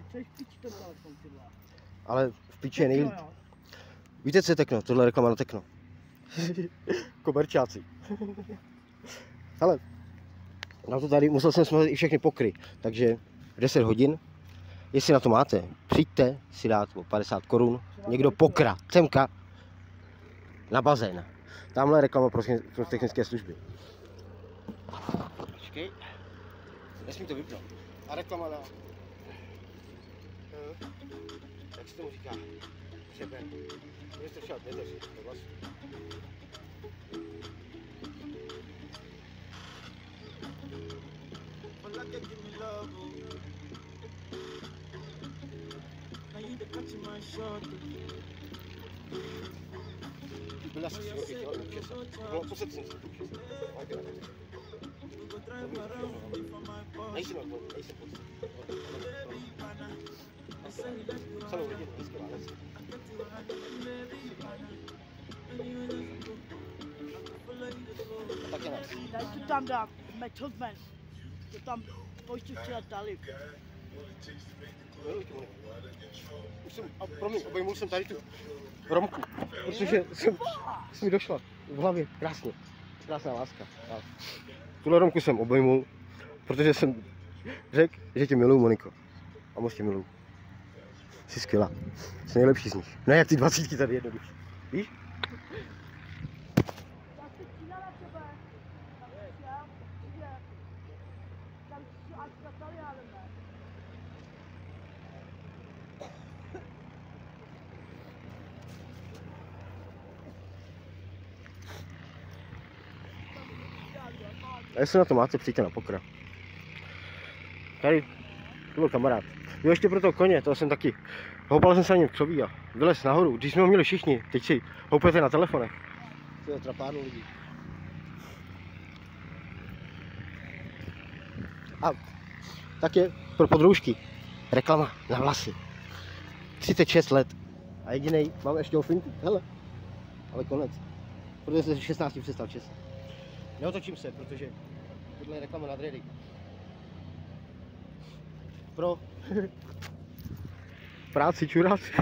Chceš piči ten telefon, ty vole. Ale v piči je nejlíp. Víte, co je Tekno? Tohle je reklama na Tekno. Komerčáci. Ale na to tady musel jsem smazat i všechny pokry. Takže 10 hodin. Jestli na to máte, přijďte si dát o 50 korun. Někdo pokra, semka, na bazén. Tamhle je reklama pro technické služby. Počkej. Nesmí to vypnout. A reklama na... Jak se tomu říká? Přeben. Mě to třeba nedaří, to vlastně. Byla si světě, bylo poslední jsem se učil. Nejsi na to, nejsi poslední. Celou rodinu, vždycky válec. Tak je nás. Daj to tam dát, McHusband. To tam pojďte přidat dali. Promiň, obejmul jsem tady tu Romku, protože jsem mi došla v hlavě, krásně, krásná láska. Tuhle Romku jsem obejmul, protože jsem řekl, že tě miluju, Moniko. A moc tě miluju. Jsi skvělá, jsi nejlepší z nich. Ne jak ty 20 tady jednoduše, víš? A jestli na to máte, přijďte na pokra. Tady, to byl kamarád. Jo, ještě pro toho koně, toho jsem taky. Houpal jsem se na něm křoví a vylez nahoru. Když jsme ho měli všichni, teď si houpete na telefonech. To je trapárnu lidí. A tak je pro podroužky. Reklama na vlasy. 36 let. A jedinej, mám ještě o finku, hele. Ale konec. Protože jsem 16 přestal čest. Neotočím se, protože tohle je reklama na dready. Pro práci čuráci.